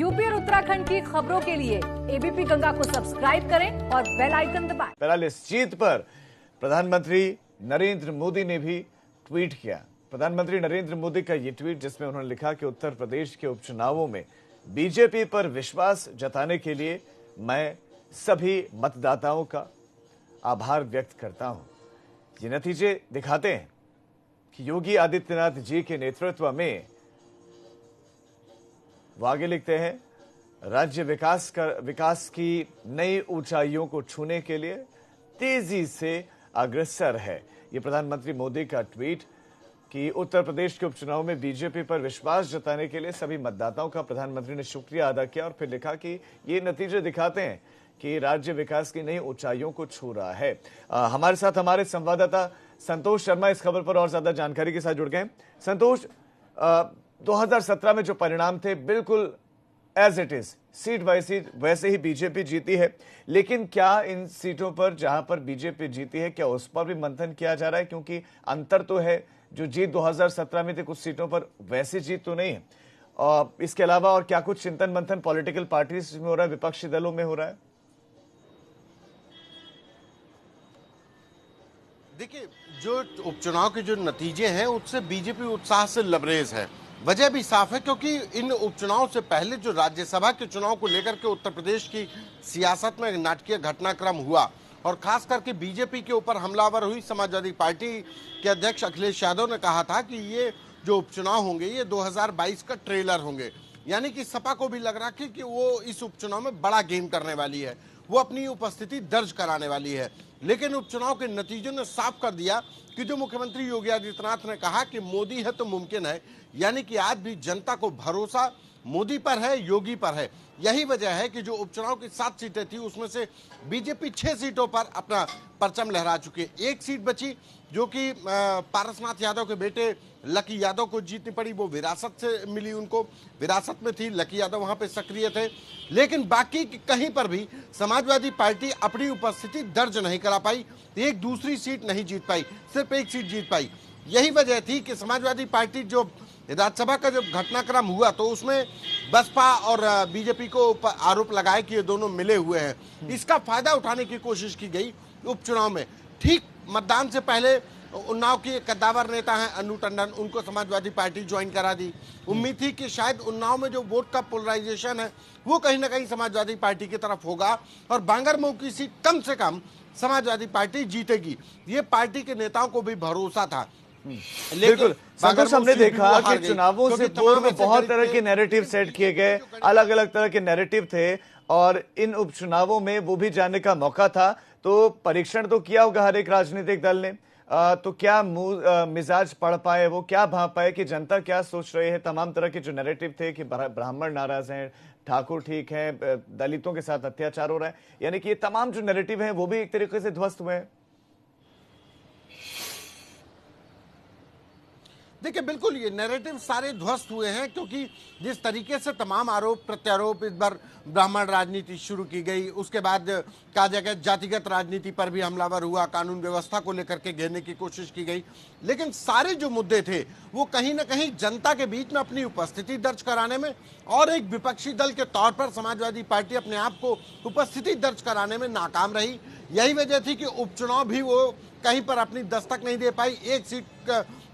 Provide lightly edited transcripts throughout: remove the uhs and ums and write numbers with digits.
UP और उत्तराखंड की खबरों के लिए एबीपी गंगा को सब्सक्राइब करें और बेल आइकन दबाएं। बहरहाल इस जीत पर प्रधानमंत्री नरेंद्र मोदी ने भी ट्वीट किया। प्रधानमंत्री नरेंद्र मोदी का ये ट्वीट, जिसमें उन्होंने लिखा कि उत्तर प्रदेश के उपचुनावों में बीजेपी पर विश्वास जताने के लिए मैं सभी मतदाताओं का आभार व्यक्त करता हूं। ये नतीजे दिखाते हैं कि योगी आदित्यनाथ जी के नेतृत्व में, वो आगे लिखते हैं, राज्य विकास की नई ऊंचाइयों को छूने के लिए तेजी से अग्रसर है। ये प्रधानमंत्री मोदी का ट्वीट कि उत्तर प्रदेश के उपचुनाव में बीजेपी पर विश्वास जताने के लिए सभी मतदाताओं का प्रधानमंत्री ने शुक्रिया अदा किया और फिर लिखा कि ये नतीजे दिखाते हैं कि राज्य विकास की नई ऊंचाइयों को छू रहा है। हमारे साथ हमारे संवाददाता संतोष शर्मा इस खबर पर और ज्यादा जानकारी के साथ जुड़ गए। संतोष, 2017 में जो परिणाम थे बिल्कुल as it is, seat by seat वैसे ही बीजेपी जीती है, लेकिन क्या इन सीटों पर जहां पर बीजेपी जीती है, क्या उस पर भी मंथन किया जा रहा है? क्योंकि अंतर तो है, जो जीत 2017 में थी कुछ सीटों पर, वैसी जीत तो नहीं है। और इसके अलावा और क्या कुछ चिंतन मंथन पॉलिटिकल पार्टीज में हो रहा है, विपक्षी दलों में हो रहा है? देखिए, जो उपचुनाव के जो नतीजे हैं उससे बीजेपी उत्साह से लबरेज है। वजह भी साफ है, क्योंकि इन उपचुनाव से पहले जो राज्यसभा के चुनाव को लेकर के उत्तर प्रदेश की सियासत में नाटकीय घटनाक्रम हुआ और खास करके बीजेपी के ऊपर हमलावर हुई समाजवादी पार्टी के अध्यक्ष अखिलेश यादव ने कहा था कि ये जो उपचुनाव होंगे ये 2022 का ट्रेलर होंगे। यानी कि सपा को भी लग रहा है कि वो इस उपचुनाव में बड़ा गेम करने वाली है, वो अपनी उपस्थिति दर्ज कराने वाली है। लेकिन उपचुनाव के नतीजों ने साफ कर दिया कि जो मुख्यमंत्री योगी आदित्यनाथ ने कहा कि मोदी है तो मुमकिन है, यानी कि आज भी जनता को भरोसा मोदी पर है, योगी पर है। यही वजह है कि जो उपचुनाव की 7 सीटें थी उसमें से बीजेपी 6 सीटों पर अपना परचम लहरा चुकी है। एक सीट बची जो कि पारसनाथ यादव के बेटे लकी यादव को जीतनी पड़ी, वो विरासत से मिली, उनको विरासत में थी, लकी यादव वहां पे सक्रिय थे। लेकिन बाकी कहीं पर भी समाजवादी पार्टी अपनी उपस्थिति दर्ज नहीं करा पाई, एक दूसरी सीट नहीं जीत पाई, सिर्फ एक सीट जीत पाई। यही वजह थी कि समाजवादी पार्टी जो राज्यसभा का जब घटनाक्रम हुआ तो उसमें बसपा और बीजेपी को आरोप लगाए कि ये दोनों मिले हुए हैं। इसका फायदा उठाने की कोशिश की गई उपचुनाव में। ठीक मतदान से पहले उन्नाव के कद्दावर नेता हैं अनु टंडन, उनको समाजवादी पार्टी ज्वाइन करा दी। उम्मीद थी कि शायद उन्नाव में जो वोट का पोलराइजेशन है वो कहीं ना कहीं समाजवादी पार्टी की तरफ होगा और बांगरमऊ की सीट कम से कम समाजवादी पार्टी जीतेगी, ये पार्टी के नेताओं को भी भरोसा था। बिल्कुल संतोष, हमने देखा कि चुनावों से पूर्व बहुत तरह के नैरेटिव सेट किए गए, अलग अलग तरह के नैरेटिव थे और इन उपचुनावों में वो भी जानने का मौका था। तो परीक्षण तो किया होगा हर एक राजनीतिक दल ने, तो क्या मिजाज पढ़ पाए, वो क्या भाप पाए कि जनता क्या सोच रही है? तमाम तरह के जो नैरेटिव थे कि ब्राह्मण नाराज हैं, ठाकुर ठीक है, दलितों के साथ अत्याचार हो रहा है, यानी कि ये तमाम जो नैरेटिव हैं वो भी एक तरीके से ध्वस्त हुए हैं। देखिए, बिल्कुल ये नैरेटिव सारे ध्वस्त हुए हैं, क्योंकि जिस तरीके से तमाम आरोप प्रत्यारोप, इस बार ब्राह्मण राजनीति शुरू की गई, उसके बाद कहा जाएगा जातिगत राजनीति पर भी हमलावर हुआ, कानून व्यवस्था को लेकर के घेरने की कोशिश की गई, लेकिन सारे जो मुद्दे थे वो कहीं ना कहीं जनता के बीच में अपनी उपस्थिति दर्ज कराने में और एक विपक्षी दल के तौर पर समाजवादी पार्टी अपने आप को उपस्थिति दर्ज कराने में नाकाम रही। यही वजह थी कि उपचुनाव भी वो कहीं पर अपनी दस्तक नहीं दे पाई। एक सीट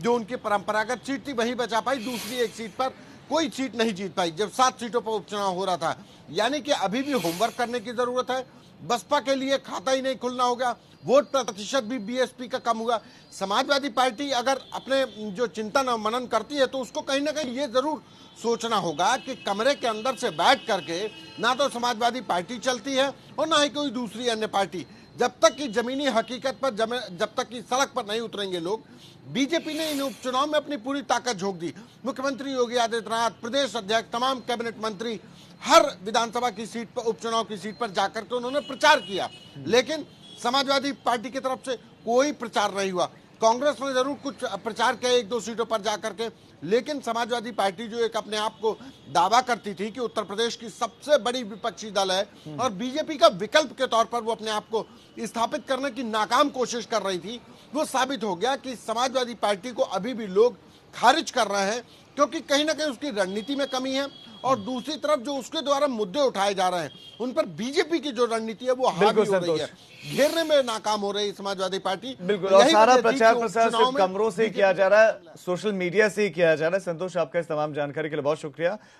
जो उनकी परंपरागत सीट थी वही बचा पाई, दूसरी एक सीट पर कोई सीट नहीं जीत पाई जब 7 सीटों पर उपचुनाव हो रहा था। यानी कि अभी भी होमवर्क करने की जरूरत है। बसपा के लिए खाता ही नहीं खुलना होगा, वोट प्रतिशत भी बीएसपी का कम हुआ। समाजवादी पार्टी अगर अपने जो चिंतन और मनन करती है तो उसको कहीं ना कहीं ये जरूर सोचना होगा कि कमरे के अंदर से बैठ करके ना तो समाजवादी पार्टी चलती है और ना ही कोई दूसरी अन्य पार्टी। जब तक कि जमीनी हकीकत पर जब तक कि सड़क पर नहीं उतरेंगे लोग, बीजेपी ने इन उपचुनाव में अपनी पूरी ताकत झोंक दी। मुख्यमंत्री योगी आदित्यनाथ, प्रदेश अध्यक्ष, तमाम कैबिनेट मंत्री हर विधानसभा की सीट पर, उपचुनाव की सीट पर जाकर के उन्होंने प्रचार किया, लेकिन समाजवादी पार्टी की तरफ से कोई प्रचार नहीं हुआ। कांग्रेस ने जरूर कुछ प्रचार किया 1-2 सीटों पर जाकर के, लेकिन समाजवादी पार्टी जो एक अपने आप को दावा करती थी कि उत्तर प्रदेश की सबसे बड़ी विपक्षी दल है और बीजेपी का विकल्प के तौर पर वो अपने आप को स्थापित करने की नाकाम कोशिश कर रही थी, वो साबित हो गया कि समाजवादी पार्टी को अभी भी लोग खारिज कर रहे हैं, क्योंकि कहीं ना कहीं उसकी रणनीति में कमी है और दूसरी तरफ जो उसके द्वारा मुद्दे उठाए जा रहे हैं उन पर बीजेपी की जो रणनीति है वो हावी बिल्कुल हो रही संतोष। है, घेरने में नाकाम हो रही है समाजवादी पार्टी। बिल्कुल, तो और यही सारा वजह थी प्रचार कि प्रसार उपचुनाव सिर्फ में कमरों से ही किया जा रहा है, सोशल मीडिया से ही किया जा रहा है। संतोष, आपका इस तमाम जानकारी के लिए बहुत शुक्रिया।